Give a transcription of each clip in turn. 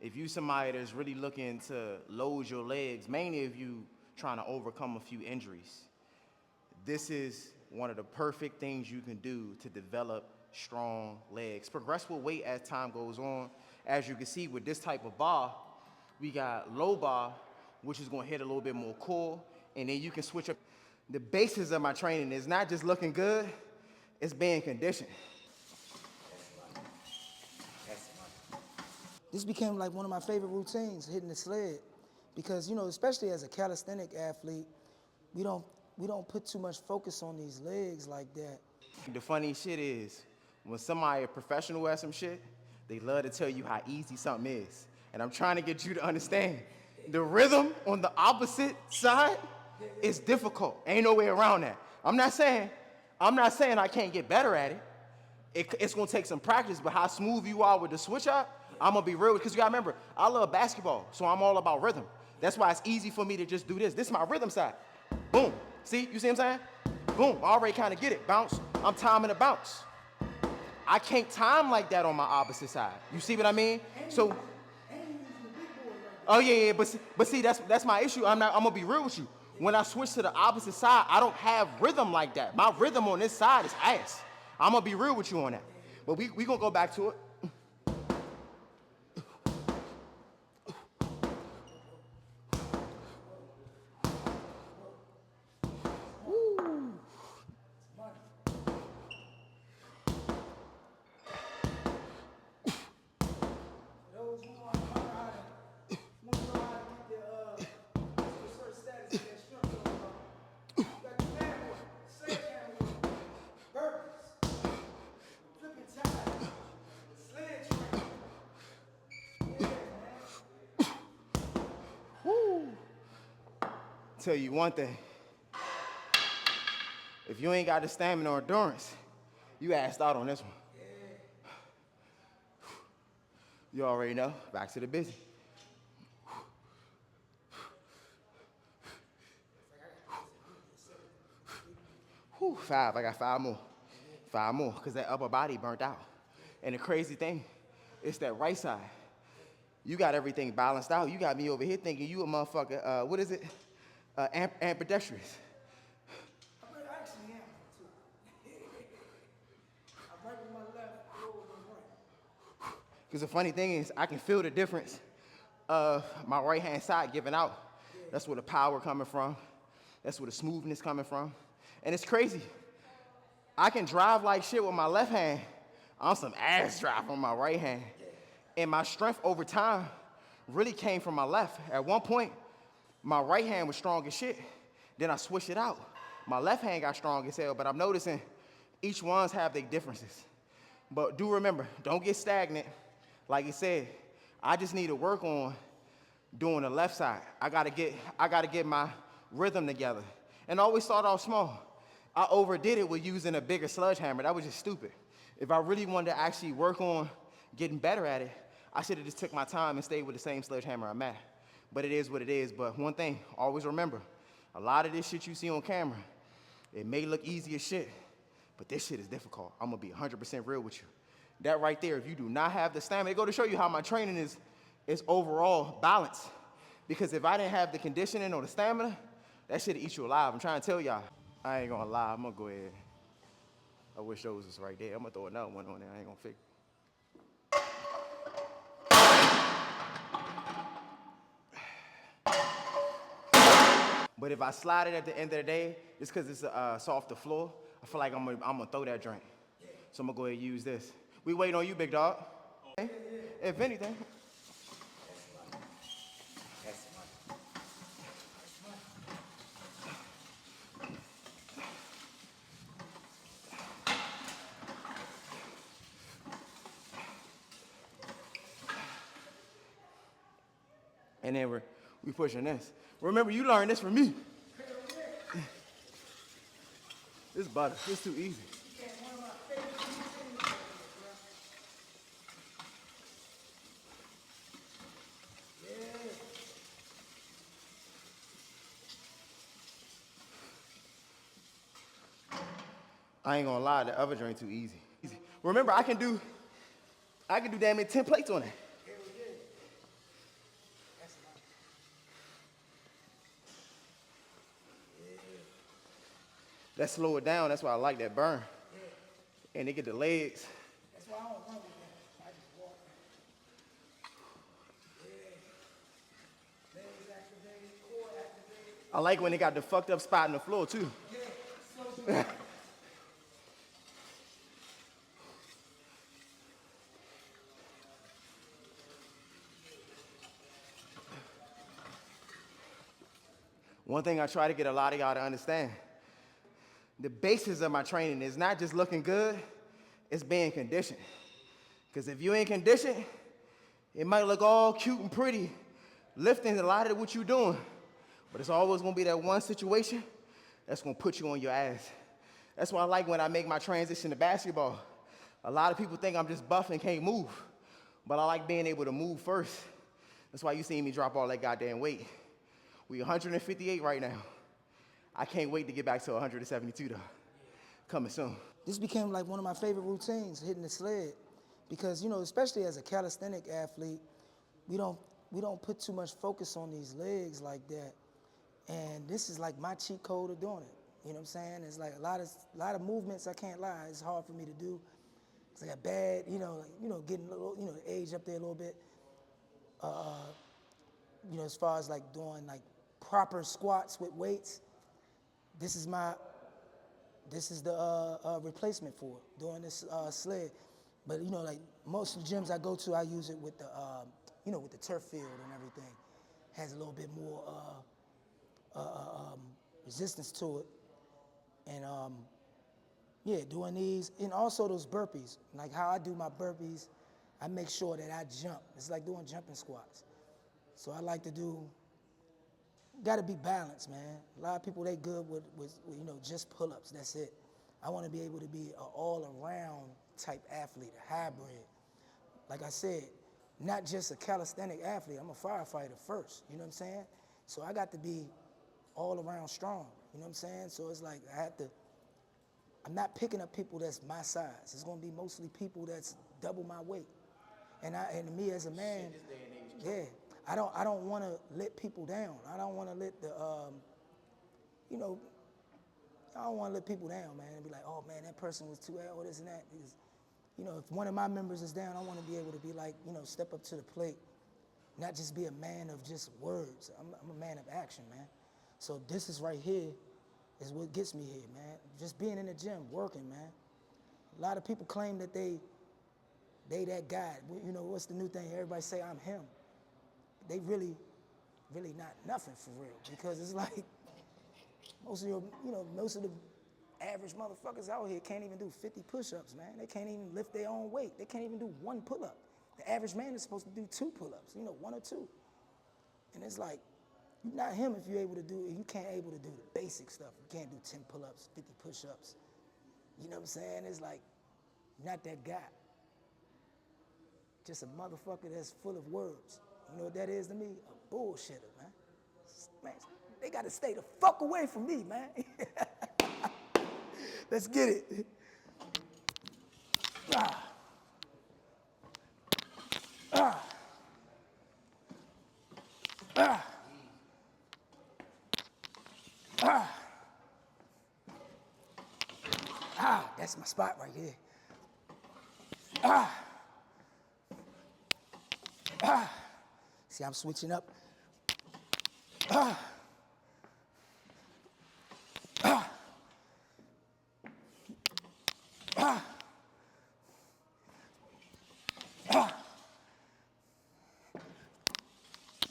if you somebody that's really looking to load your legs, mainly if you trying to overcome a few injuries, this is one of the perfect things you can do to develop strong legs. Progress with weight as time goes on. As you can see with this type of bar, we got low bar, which is gonna hit a little bit more core, and then you can switch up. The basis of my training is not just looking good, it's being conditioned. This became like one of my favorite routines, hitting the sled, because especially as a calisthenic athlete, we don't put too much focus on these legs like that. The funny shit is, when somebody a professional at some shit, they love to tell you how easy something is. And I'm trying to get you to understand, the rhythm on the opposite side is difficult. Ain't no way around that. I'm not saying I can't get better at it. It's gonna take some practice, but how smooth you are with the switch up, I'm gonna be real, because you gotta remember, I love basketball, so I'm all about rhythm. That's why it's easy for me to just do this. This is my rhythm side. Boom. See, you see what I'm saying? Boom, I already kind of get it. Bounce, I'm timing the bounce. I can't time like that on my opposite side. You see what I mean? So, oh yeah, but see, that's my issue. I'm gonna be real with you. When I switch to the opposite side, I don't have rhythm like that. My rhythm on this side is ass. I'm gonna be real with you on that. But we gonna go back to it. Tell you one thing, if you ain't got the stamina or endurance, you assed out on this one. You already know, back to the busy. Whew, 5, I got 5 more. 5 more, because that upper body burnt out. And the crazy thing, it's that right side. You got everything balanced out. You got me over here thinking you a motherfucker, what is it? Ambidextrous. I actually am, too. I write with my left, roll with my right. Because the funny thing is, I can feel the difference of my right-hand side giving out. That's where the power coming from. That's where the smoothness coming from. And it's crazy. I can drive like shit with my left hand. I'm some ass drive on my right hand. And my strength over time really came from my left. At one point, my right hand was strong as shit. Then I switched it out. My left hand got strong as hell, but I'm noticing each one's have their differences. But do remember, don't get stagnant. Like you said, I just need to work on doing the left side. I gotta get my rhythm together. And I always start off small. I overdid it with using a bigger sledgehammer. That was just stupid. If I really wanted to actually work on getting better at it, I should have just took my time and stayed with the same sledgehammer I'm at. But it is what it is. But one thing, always remember, a lot of this shit you see on camera, it may look easy as shit, but this shit is difficult. I'm gonna be 100% real with you. That right there, if you do not have the stamina, it go to show you how my training is overall balanced. Because if I didn't have the conditioning or the stamina, that shit'd eat you alive. I'm trying to tell y'all. I ain't gonna lie, I'm gonna go ahead. I wish those was right there. I'm gonna throw another one on there, I ain't gonna fix it. But if I slide it at the end of the day, it's because it's a softer floor, I feel like I'm gonna throw that joint. So I'm gonna go ahead and use this. We waiting on you, big dog. If anything. And then we pushing this. Remember, you learned this from me. This butter, it's too easy. I ain't gonna lie, the other joint too easy. Remember, I can do damn near 10 plates on it. Let's slow it down. That's why I like that burn. And they get the legs. That's why I don't run with that. I just walk. Legs activated, core activated. I like when they got the fucked up spot in the floor too. Yeah, One thing I try to get a lot of y'all to understand, the basis of my training is not just looking good, it's being conditioned. Because if you ain't conditioned, it might look all cute and pretty, lifting a lot of what you're doing, but it's always gonna be that one situation that's gonna put you on your ass. That's why I like when I make my transition to basketball. A lot of people think I'm just buff and can't move, but I like being able to move first. That's why you see me drop all that goddamn weight. We 158 right now. I can't wait to get back to 172 though. Coming soon. this became like one of my favorite routines, hitting the sled, because especially as a calisthenic athlete, we don't put too much focus on these legs like that, and this is like my cheat code of doing it. You know what I'm saying? It's like a lot of movements. I can't lie, it's hard for me to do. It's like a bad, getting a little, age up there a little bit. As far as like doing like proper squats with weights, this is the replacement for it, doing this sled. But like most of the gyms I go to, I use it with the with the turf field and everything. Has a little bit more resistance to it, and doing these, and also those burpees. Like how I do my burpees, I make sure that I jump. It's like doing jumping squats. So I like to do. Got to be balanced, man. A lot of people, they good with just pull-ups. That's it. I want to be able to be an all-around type athlete, a hybrid. Like I said, not just a calisthenic athlete. I'm a firefighter first. You know what I'm saying? So I got to be all around strong. You know what I'm saying? So it's like I'm not picking up people that's my size. It's gonna be mostly people that's double my weight. And me as a man, yeah, I don't want to let people down. I don't want to let I don't want to let people down, man, and be like, oh man, that person was too or this and that. Because, if one of my members is down, I want to be able to be like, step up to the plate, not just be a man of just words. I'm a man of action, man. So this is right here is what gets me here, man. Just being in the gym, working, man. A lot of people claim that they that guy. What's the new thing? Everybody say I'm him. They really not nothing for real, because it's like most of the average motherfuckers out here can't even do 50 push-ups, man. They can't even lift their own weight. They can't even do one pull-up. The average man is supposed to do 2 pull-ups, 1 or 2. And it's like, you're not him if you're able to do it. You can't able to do the basic stuff. You can't do 10 pull-ups, 50 push-ups. You know what I'm saying? It's like, not that guy. Just a motherfucker that's full of words. You know what that is to me? A bullshitter, man. Man, they gotta stay the fuck away from me, man. Let's get it. Ah. Ah. Ah. Ah. Ah, that's my spot right here. Ah. Ah. See, I'm switching up. Ah. Ah. Ah. Ah.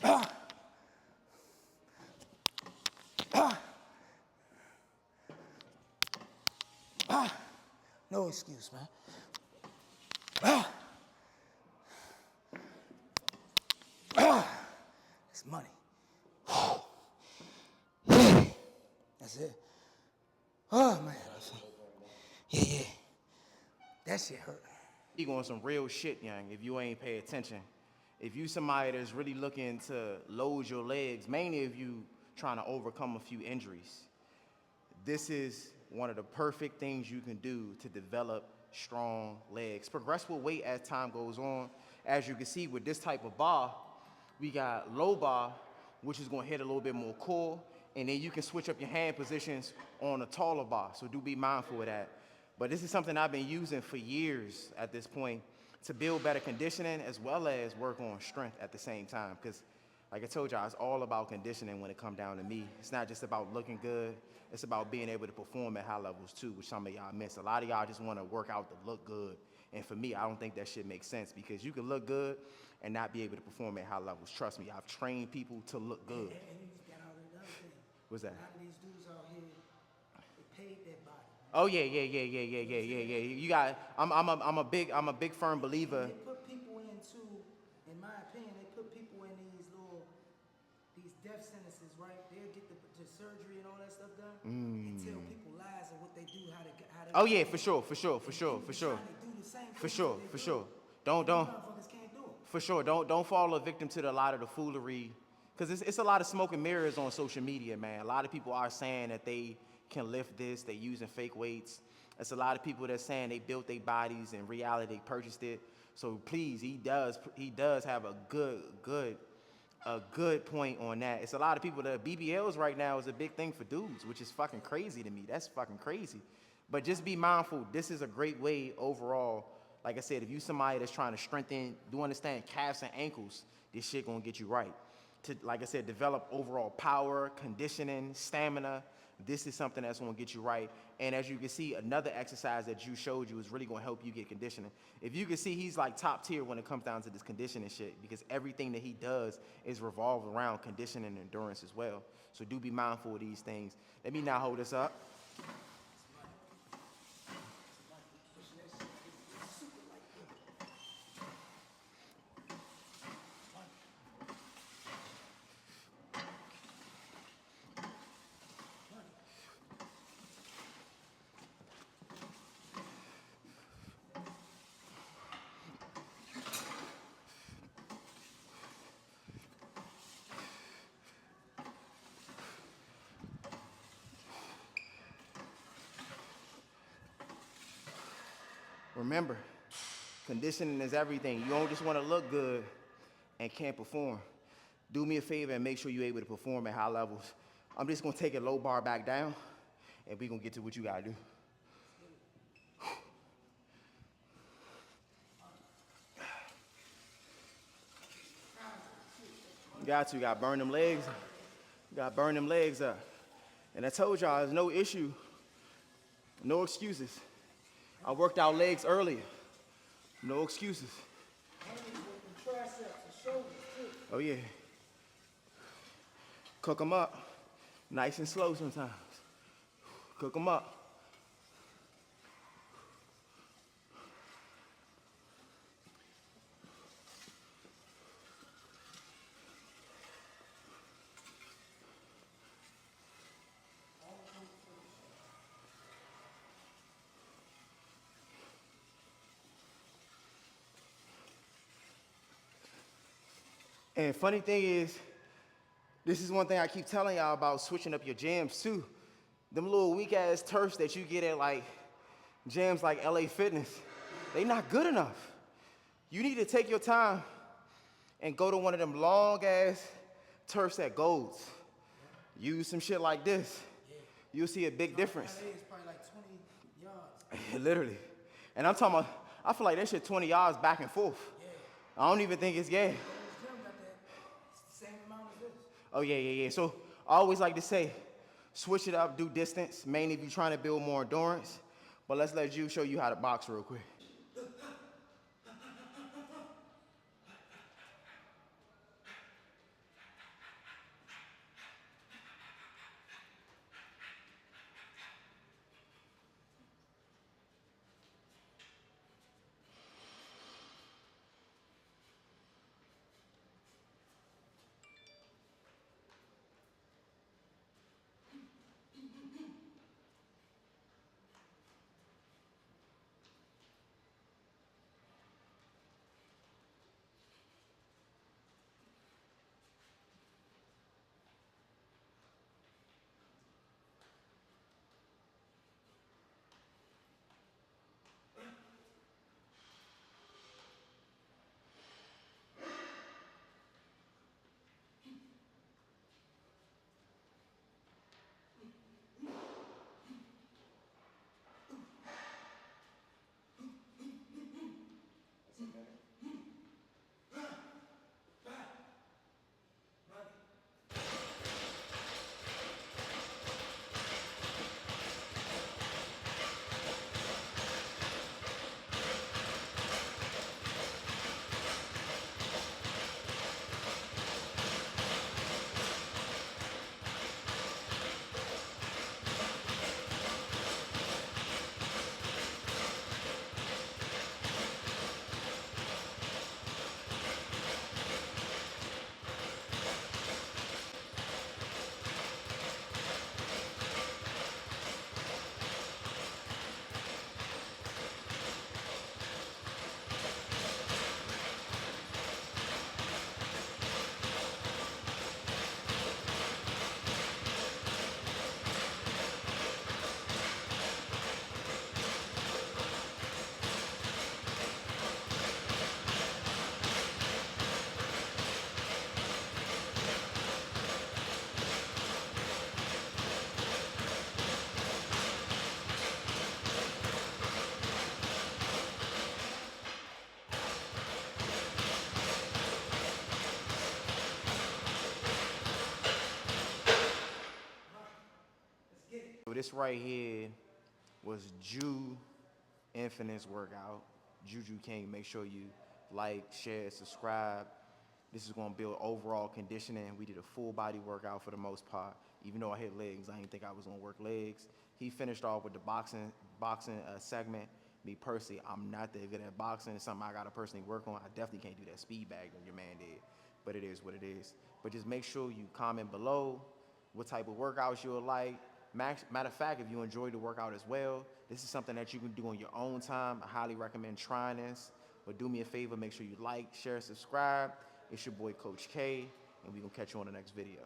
Ah. Ah. Ah. No excuse, man. Ah. Ah. It's money. That's it. Oh, man. Yeah. That shit hurt. You going some real shit, young, if you ain't pay attention. If you somebody that's really looking to load your legs, mainly if you trying to overcome a few injuries, this is one of the perfect things you can do to develop strong legs. Progress with weight as time goes on. As you can see with this type of bar, we got low bar, which is gonna hit a little bit more core, And then you can switch up your hand positions on a taller bar, so do be mindful of that. But this is something I've been using for years at this point to build better conditioning as well as work on strength at the same time. Because like I told y'all, it's all about conditioning when it comes down to me. It's not just about looking good. It's about being able to perform at high levels too, which some of y'all miss. A lot of y'all just want to work out to look good. And for me, I don't think that shit makes sense because you can look good and not be able to perform at high levels. Trust me, I've trained people to look good. And you got out another thing. What's that? A lot of these dudes out here, they paid their body. Oh yeah. You got. I'm a big firm believer. They put people into, in my opinion, they put people in these death sentences, right? They'll get the surgery and all that stuff done, and tell people lies of what they do, how to. Oh yeah, for sure. Trying to do the same For things sure, that they for do. sure. These motherfuckers can't do it. For sure, don't fall a victim to a lot of the foolery, because it's a lot of smoke and mirrors on social media, man. A lot of people are saying that they can lift this, they using fake weights. It's a lot of people that's saying they built their bodies, in reality they purchased it. So please, he does have a good point on that. It's a lot of people that BBLs right now is a big thing for dudes, which is fucking crazy to me. That's fucking crazy. But just be mindful, this is a great way overall. Like I said, if you somebody that's trying to strengthen, do understand calves and ankles, this shit gonna get you right. To, like I said, develop overall power, conditioning, stamina. This is something that's gonna get you right. And as you can see, another exercise that you showed you is really gonna help you get conditioning. If you can see, he's like top tier when it comes down to this conditioning shit, because everything that he does is revolved around conditioning and endurance as well. So do be mindful of these things. Let me now hold this up. Remember, conditioning is everything. You don't just want to look good and can't perform. Do me a favor and make sure you're able to perform at high levels. I'm just going to take a low bar back down, and we're going to get to what you got to do. You got to burn them legs. You got to burn them legs up. And I told y'all, there's no issue, no excuses. I worked out legs earlier. No excuses. Oh yeah. Cook them up. Nice and slow sometimes. Cook them up. And funny thing is, this is one thing I keep telling y'all about switching up your jams too. Them little weak ass turfs that you get at like gyms like LA Fitness, they not good enough. You need to take your time and go to one of them long ass turfs at Golds. Use some shit like this. You'll see a big difference. LA is probably like 20 yards. Literally. And I'm talking about, I feel like that shit 20 yards back and forth. I don't even think it's gay. Oh yeah. So I always like to say, switch it up, do distance, mainly if you're trying to build more endurance. But let's let you show you how to box real quick. this right here was Jew Infinite's workout. Juju King, make sure you like, share, subscribe. This is gonna build overall conditioning. We did a full body workout for the most part. Even though I hit legs, I didn't think I was gonna work legs. He finished off with the boxing segment. Me personally, I'm not that good at boxing. It's something I gotta personally work on. I definitely can't do that speed bag that your man did, but it is what it is. But just make sure you comment below what type of workouts you'll like. Matter of fact, if you enjoyed the workout as well, this is something that you can do on your own time. I highly recommend trying this. But do me a favor, make sure you like, share, subscribe. It's your boy, Coach K, and we're gonna catch you on the next video.